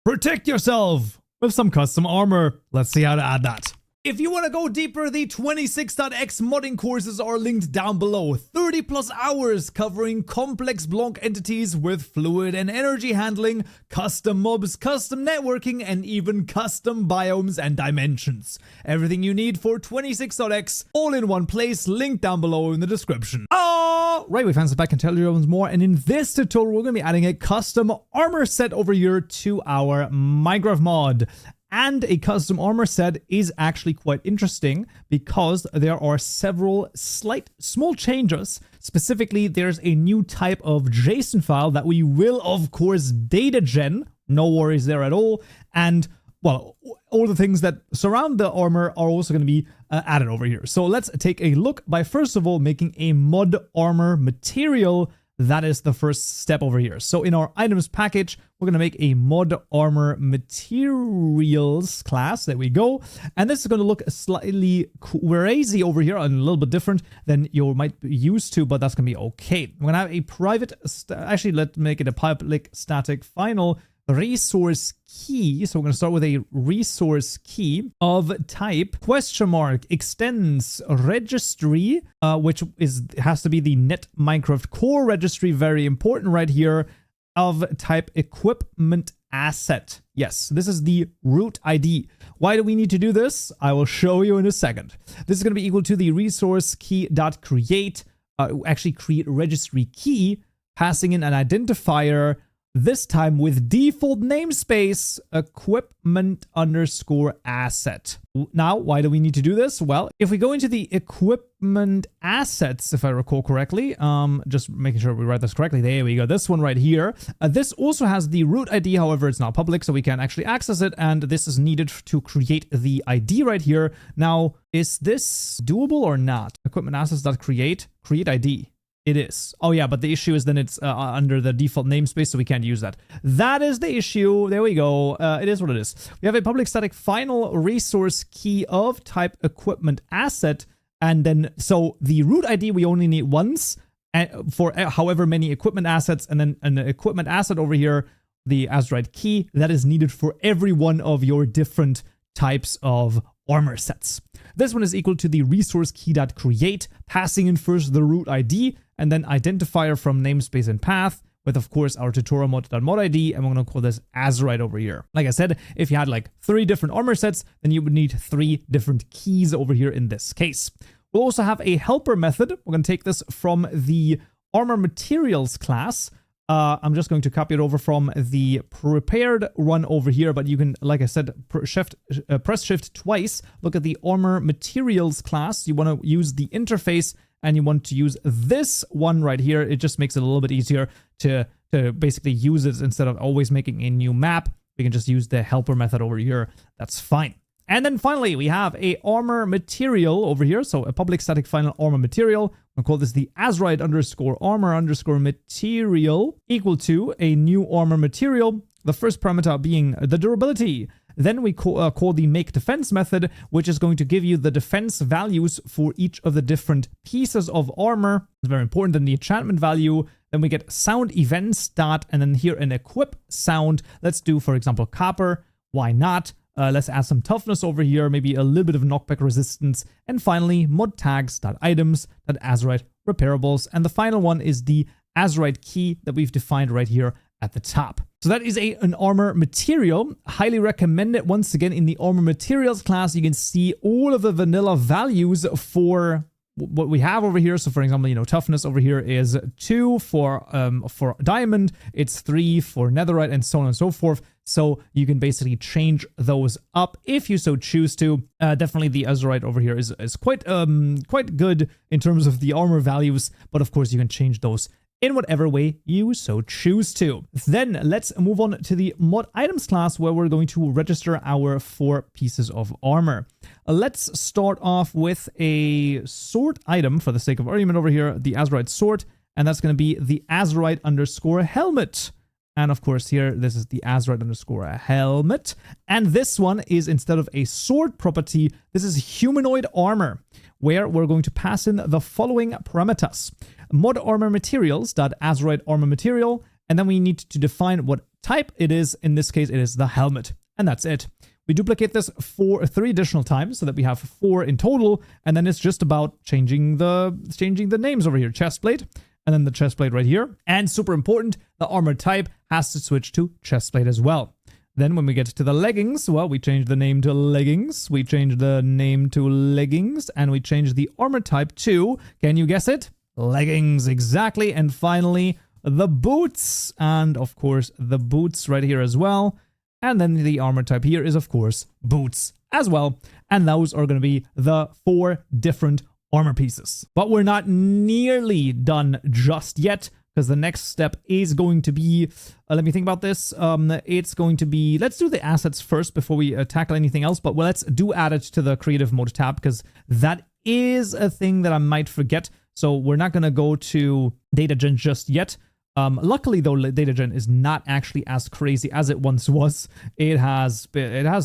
Protect yourself with some custom armor. Let's see how to add that. If you want to go deeper, the 26.x modding courses are linked down below. 30 plus hours covering complex block entities with fluid and energy handling, custom mobs, custom networking, and even custom biomes and dimensions. Everything you need for 26.x all in one place, linked down below in the description. Right, we found some back and tell you more, and in this tutorial we're going to be adding a custom armor set over here to our Minecraft mod. And a custom armor set is actually quite interesting because there are several small changes. Specifically, there's a new type of JSON file that we will, of course, data gen. No worries there at all. And, well, all the things that surround the armor are also going to be added over here. So let's take a look by, first of all, making a mod armor material. That is the first step over here. So in our items package, we're going to make a mod armor materials class. There we go. And this is going to look slightly crazy over here and a little bit different than you might be used to, but that's going to be okay. We're going to have a private, actually, let's make it a public static final resource key. So we're going to start with a resource key of type extends registry, which has to be the net Minecraft core registry. Very important right here, of type equipment asset. Yes, this is the root ID. Why do we need to do this? I will show you in a second. This is going to be equal to the resource key.create, actually create registry key, passing in an identifier, this time with default namespace equipment underscore asset. Now, why do we need to do this? Well, if we go into the equipment assets, if I recall correctly, just making sure we write this correctly. There we go. This one right here. This also has the root ID. However, it's not public, so we can't actually access it. And this is needed to create the ID right here. Now, is this doable or not? Equipment assets.create, create ID. It is. Oh yeah, but the issue is then it's under the default namespace, so we can't use that. That is the issue. There we go. It is what it is. We have a public static final resource key of type equipment asset, and then so the root ID we only need once for however many equipment assets, and then an equipment asset over here, the Azurite key, that is needed for every one of your different types of armor sets. This one is equal to the resource key.create, passing in first the root ID, and then identifier from namespace and path, with of course our tutorial mod.mod ID, and we're going to call this Azurite over here. Like I said, if you had like 3 different armor sets, then you would need 3 different keys over here in this case. We'll also have a helper method. We're going to take this from the armor materials class. I'm just going to copy it over from the prepared one over here, but you can, like I said, press shift twice. Look at the armor materials class. You want to use the interface, and you want to use this one right here. It just makes it a little bit easier to basically use it instead of always making a new map. We can just use the helper method over here. That's fine. And then finally, we have a armor material over here. So a public static final armor material. We'll call this the Azurite underscore armor underscore material equal to a new armor material. The first parameter being the durability. Then we call the make defense method, which is going to give you the defense values for each of the different pieces of armor. It's very important. Then the enchantment value. Then we get sound events dot, and then here an equip sound. Let's do, for example, copper. Why not? Let's add some toughness over here, maybe a little bit of knockback resistance. And finally, mod tags.items.azurite repairables. And the final one is the Azurite key that we've defined right here at the top. So that is an armor material. Highly recommend it. Once again, in the armor materials class, you can see all of the vanilla values for what we have over here. So for example, toughness over here is 2 for diamond, it's 3 for netherite, and so on and so forth. So you can basically change those up if you so choose to. Definitely the Azurite over here is quite good in terms of the armor values, but of course you can change those in whatever way you so choose to. Then let's move on to the mod items class, where we're going to register our 4 pieces of armor. Let's start off with a sword item for the sake of argument over here, the Azurite sword, and that's going to be the Azurite underscore helmet. And of course here, this is the Azurite underscore helmet. And this one is, instead of a sword property, this is humanoid armor, where we're going to pass in the following parameters. Mod armor materials.Azurite armor material, and then we need to define what type, it is, in this case, it is the helmet. And that's it. We duplicate this 3 additional times so that we have 4 in total. And then it's just about changing the names over here. Chestplate, and then the chestplate right here. And super important, the armor type has to switch to chestplate as well. Then when we get to the leggings, well, we change the name to leggings. We change the name to leggings, and we change the armor type to, can you guess it? Leggings, exactly. And finally, the boots, and of course, the boots right here as well. And then the armor type here is, of course, boots as well. And those are going to be the 4 different armor pieces. But we're not nearly done just yet, because the next step is going to be, let me think about this. It's going to be, let's do the assets first before we tackle anything else. But let's add it to the creative mode tab, because that is a thing that I might forget. So we're not going to go to data gen just yet. Luckily though, data gen is not actually as crazy as it once was. It has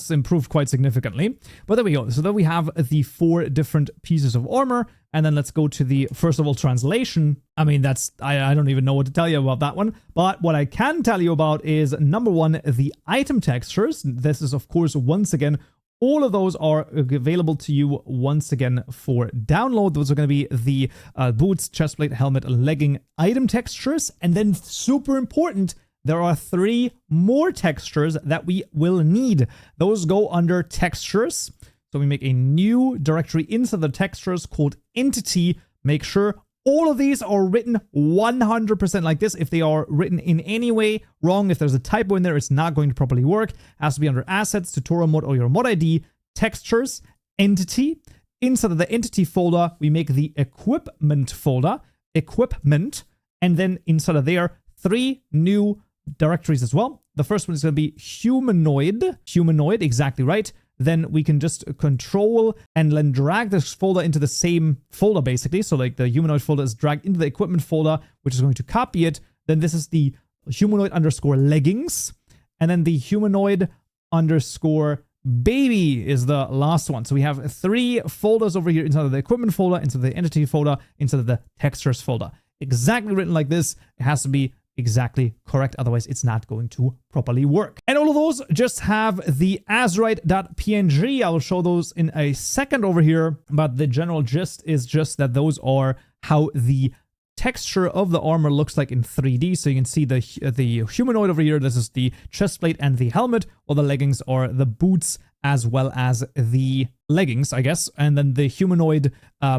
improved quite significantly. But there we go. So then we have the 4 different pieces of armor, and then let's go to the, first of all, translation. I mean, that's, I don't even know what to tell you about that one. But what I can tell you about is, number 1, the item textures. This is, of course, once again, all of those are available to you once again for download. Those are going to be the boots, chestplate, helmet, legging item textures. And then super important, there are 3 more textures that we will need. Those go under textures. So we make a new directory inside the textures called entity. Make sure all of these are written 100% like this. If they are written in any way wrong, if there's a typo in there, it's not going to properly work. It has to be under assets, tutorial mode, or your mod ID, textures, entity. Inside of the entity folder, we make the equipment folder, equipment, and then inside of there, 3 new directories as well. The first one is going to be humanoid, exactly right. Then we can just control and then drag this folder into the same folder, basically. So like the humanoid folder is dragged into the equipment folder, which is going to copy it. Then this is the humanoid underscore leggings. And then the humanoid underscore baby is the last one. So we have 3 folders over here inside of the equipment folder, inside of the entity folder, inside of the textures folder. Exactly written like this. It has to be exactly correct, otherwise it's not going to properly work. And all of those just have the aswrite.png. I will show those in a second over here, but the general gist is just that those are how the texture of the armor looks like in 3D. So you can see the humanoid over here. This is the chest plate and the helmet, while the leggings are the boots as well as the leggings, I guess. And then the humanoid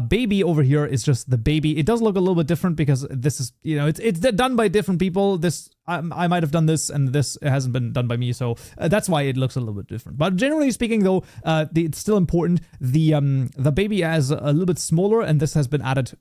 baby over here is just the baby. It does look a little bit different because this is, you know, it's done by different people. This I might have done this, and this hasn't been done by me, so that's why it looks a little bit different. But generally speaking, though, it's still important. The baby is a little bit smaller, and this has been added,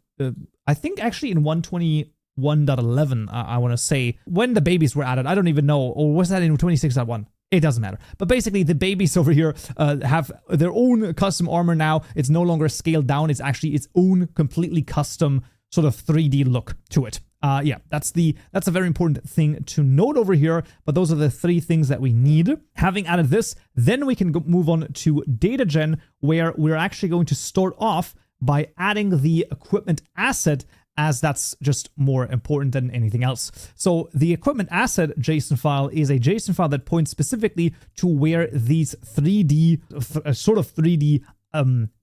I think, actually in 121.11. I want to say when the babies were added. I don't even know, or was that in 26.1? It doesn't matter. But basically, the babies over here have their own custom armor now. It's no longer scaled down. It's actually its own completely custom sort of 3D look to it. Yeah, that's a very important thing to note over here. But those are the 3 things that we need. Having added this, then we can move on to data gen, where we're actually going to start off by adding the equipment asset, as that's just more important than anything else. So the equipment asset JSON file is a JSON file that points specifically to where these 3D, sort of 3D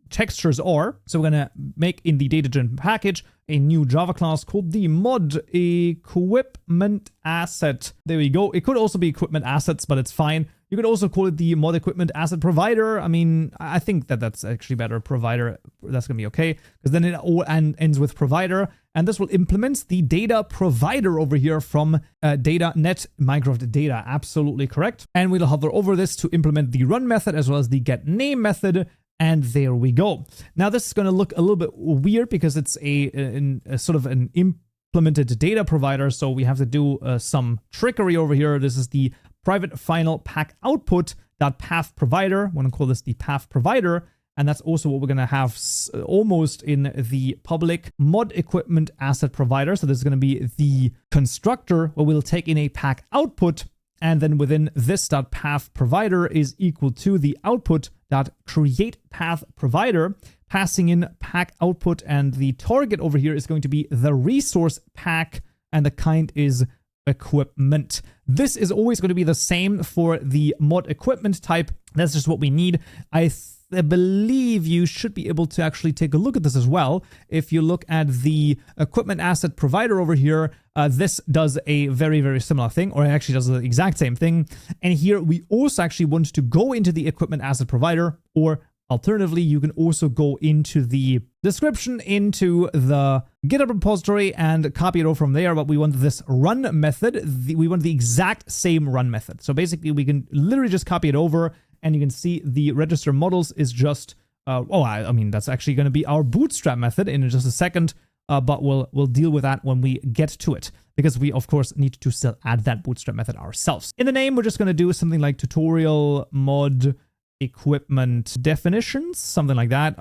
textures are. So we're gonna make in the datagen package a new Java class called the mod equipment asset. There we go. It could also be equipment assets, but it's fine. You could also call it the mod equipment asset provider. I mean, I think that that's actually better. Provider, that's gonna be okay, because then it all ends with provider, and this will implement the data provider over here from data.net Minecraft data. Absolutely correct. And we'll hover over this to implement the run method as well as the get name method. And there we go. Now this is going to look a little bit weird because it's a sort of an implemented data provider. So we have to do some trickery over here. This is the private final pack output path provider. I'm going to call this the path provider. And that's also what we're going to have almost in the public mod equipment asset provider. So this is going to be the constructor where we'll take in a pack output. And then within this path provider is equal to the output.create path provider, passing in pack output, and the target over here is going to be the resource pack, and the kind is equipment. This is always going to be the same for the mod equipment type. That's just what we need. I believe you should be able to actually take a look at this as well. If you look at the equipment asset provider over here, this does a very, very similar thing, or it actually does the exact same thing. And here we also actually want to go into the equipment asset provider, or alternatively, you can also go into the description, into the GitHub repository and copy it over from there. But we want this run method. We want the exact same run method. So basically, we can literally just copy it over, and you can see the register models is just, I mean, that's actually going to be our bootstrap method in just a second. But we'll deal with that when we get to it, because we, of course, need to still add that bootstrap method ourselves. In the name, we're just going to do something like tutorial mod equipment definitions, something like that.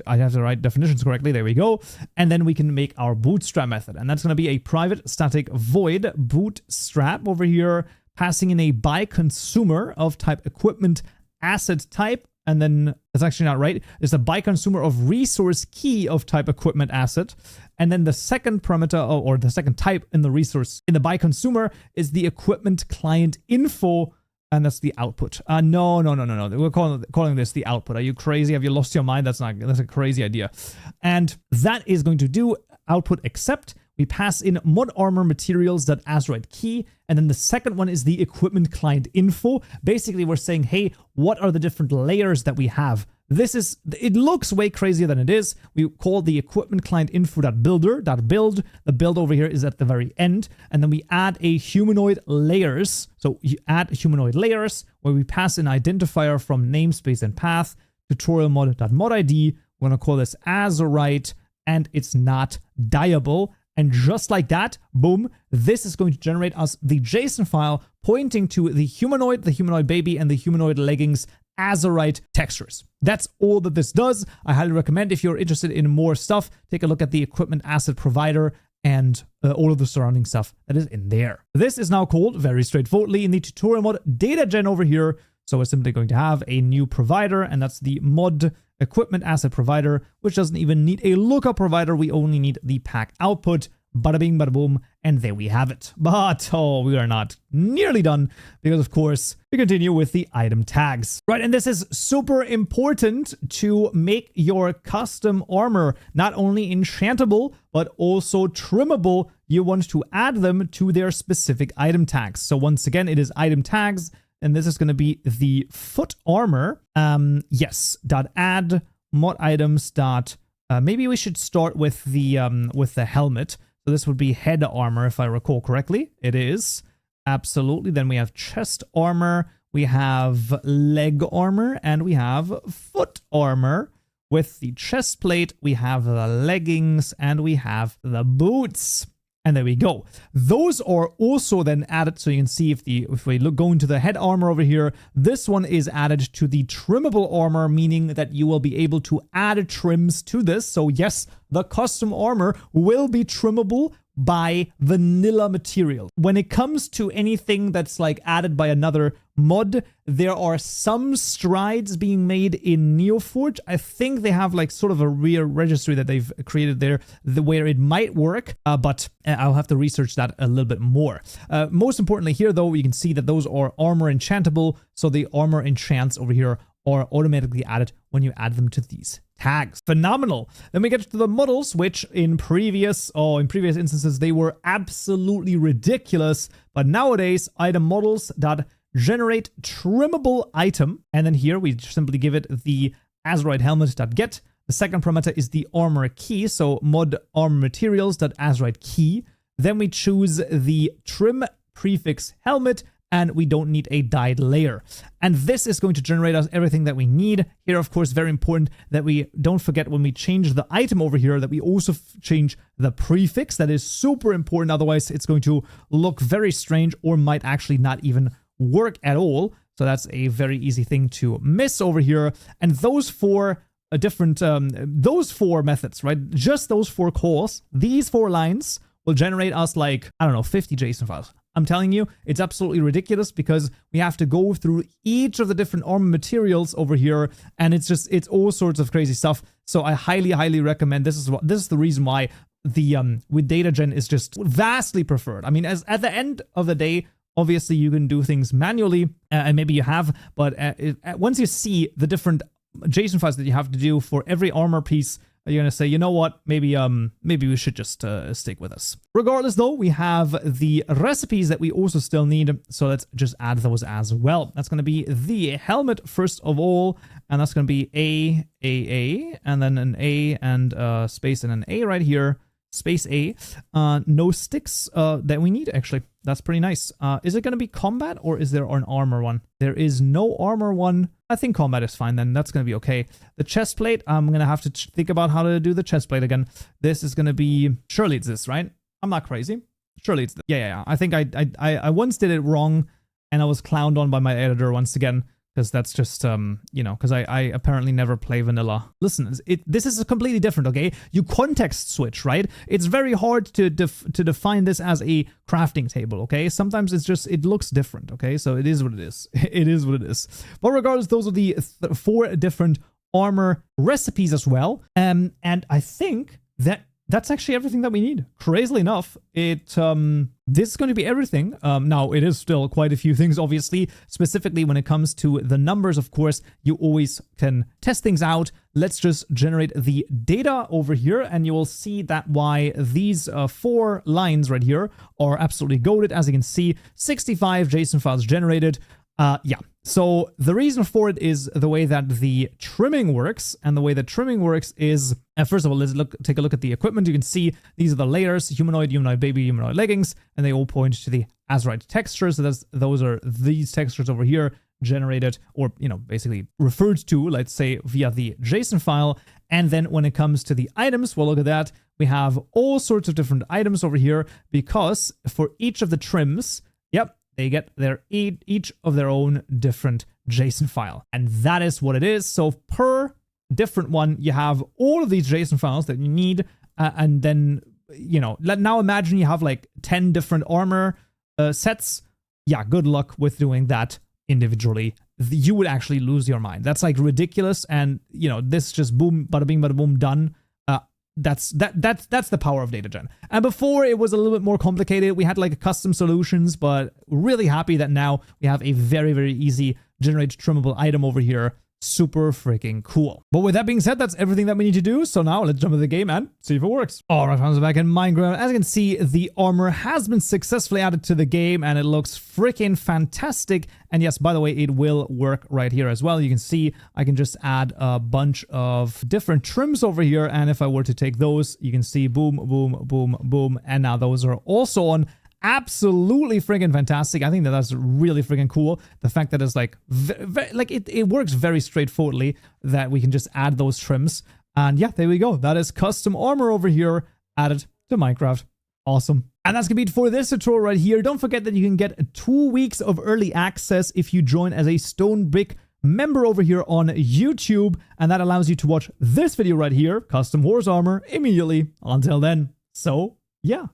I have to write definitions correctly. There we go. And then we can make our bootstrap method. And that's going to be a private static void bootstrap over here, passing in a by consumer of type equipment asset type. And then that's actually not right. It's a by consumer of resource key of type equipment asset. And then the second parameter, or the second type in the resource in the by consumer, is the equipment client info. And that's the output. No. We're calling this the output. Are you crazy? Have you lost your mind? That's a crazy idea. And that is going to do output accept. We pass in mod armor materials.azurite key. And then the second one is the equipment client info. Basically, we're saying, hey, what are the different layers that we have? It looks way crazier than it is. We call the equipment client info.builder.build. The build over here is at the very end. And then we add a humanoid layers. So you add humanoid layers where we pass an identifier from namespace and path, tutorial mod.modid. We're going to call this Azurite, and it's not dyeable. And just like that, boom, this is going to generate us the JSON file pointing to the humanoid baby, and the humanoid leggings Azurite textures. That's all that this does. I highly recommend, if you're interested in more stuff, take a look at the equipment asset provider and all of the surrounding stuff that is in there. This is now called, very straightforwardly, in the tutorial mod data gen over here. So we're simply going to have a new provider, and that's the mod equipment asset provider, which doesn't even need a lookup provider. We only need the pack output. Bada bing, bada boom, and there we have it. But, we are not nearly done, because, of course, we continue with the item tags. Right, and this is super important to make your custom armor not only enchantable, but also trimmable. You want to add them to their specific item tags. So once again, it is item tags, and this is going to be the foot armor. Yes.add mod items. Maybe we should start with the helmet. So this would be head armor, if I recall correctly. It is. Absolutely. Then we have chest armor, we have leg armor, and we have foot armor. With the chest plate, we have the leggings, and we have the boots. And there we go. Those are also then added. So you can see if we go into the head armor over here, this one is added to the trimmable armor, meaning that you will be able to add trims to this. So yes, the custom armor will be trimmable by vanilla material. When it comes to anything that's like added by another mod, there are some strides being made in NeoForge. I think they have like sort of a rear registry that they've created there where it might work, but I'll have to research that a little bit more. Most importantly here, though, you can see that those are armor enchantable. So the armor enchants over here are automatically added when you add them to these tags. Phenomenal. Then we get to the models, which in previous instances, they were absolutely ridiculous. But nowadays, item models.generate trimmable item. And then here we simply give it the Azurite helmet.get. The second parameter is the armor key. So mod armor materials.azurite key. Then we choose the trim prefix helmet, and we don't need a dyed layer. And this is going to generate us everything that we need. Here, of course, very important that we don't forget when we change the item over here that we also change the prefix. That is super important. Otherwise, it's going to look very strange or might actually not even work at all. So that's a very easy thing to miss over here. And those four those four methods, right? Just those four calls, these 4 lines will generate us like, I don't know, 50 JSON files. I'm telling you, it's absolutely ridiculous because we have to go through each of the different armor materials over here, and it's all sorts of crazy stuff. So I highly, highly recommend. This is the reason why with data gen is just vastly preferred. I mean, as at the end of the day, obviously you can do things manually, and maybe you have, but once you see the different JSON files that you have to do for every armor piece, you're gonna say, you know what, maybe we should just stick with this. Regardless though, we have the recipes that we also still need, so let's just add those as well. That's gonna be the helmet first of all, and that's gonna be A, and then an A and space and an A right here, space A. No sticks that we need, actually. That's pretty nice. Is it gonna be combat or is there an armor one? There is no armor one. I think combat is fine then. That's gonna be okay. The chest plate, I'm gonna have to think about how to do the chest plate again. This is gonna be, surely it's this, right? I'm not crazy. Surely it's this. Yeah. I think I once did it wrong and I was clowned on by my editor once again, because that's just, you know, because I apparently never play vanilla. Listen, this is completely different, okay? You context switch, right? It's very hard to define this as a crafting table, okay? Sometimes it's just, it looks different, okay? So it is what it is. It is what it is. But regardless, those are the 4 different armor recipes as well. And I think that's actually everything that we need. Crazily enough, this is going to be everything. Now, it is still quite a few things, obviously. Specifically, when it comes to the numbers, of course, you always can test things out. Let's just generate the data over here, and you will see that why these 4 lines right here are absolutely goated. As you can see, 65 JSON files generated. Yeah. So the reason for it is the way that the trimming works, and the way that trimming works is, first of all, let's take a look at the equipment. You can see these are the layers: humanoid, humanoid baby, humanoid leggings, and they all point to the Azurite texture. So those are these textures over here generated, or, you know, basically referred to, let's say, via the JSON file. And then when it comes to the items, well, look at that. We have all sorts of different items over here, because for each of the trims, yep, they get each of their own different JSON file. And that is what it is. So per different one, you have all of these JSON files that you need. And then, you know, now imagine you have like 10 different armor sets. Yeah, good luck with doing that individually. You would actually lose your mind. That's like ridiculous. And, you know, this just boom, bada bing, bada boom, done. That's the power of data gen. And before, it was a little bit more complicated. We had like custom solutions, but really happy that now we have a very, very easy generate trimmable item over here. Super freaking cool. But with that being said, that's everything that we need to do. So now let's jump into the game and see if it works. All right, I'm back in Minecraft. As you can see, the armor has been successfully added to the game, and it looks freaking fantastic. And yes, by the way, it will work right here as well. You can see I can just add a bunch of different trims over here. And if I were to take those, you can see boom, boom, boom, boom. And now those are also on. Absolutely freaking fantastic. I think that's really freaking cool. The fact that it's like, it works very straightforwardly, that we can just add those trims. And yeah, there we go. That is custom armor over here added to Minecraft. Awesome. And that's gonna be it for this tutorial right here. Don't forget that you can get 2 weeks of early access if you join as a Stone Brick member over here on YouTube. And that allows you to watch this video right here, custom horse armor, immediately. Until then. So yeah.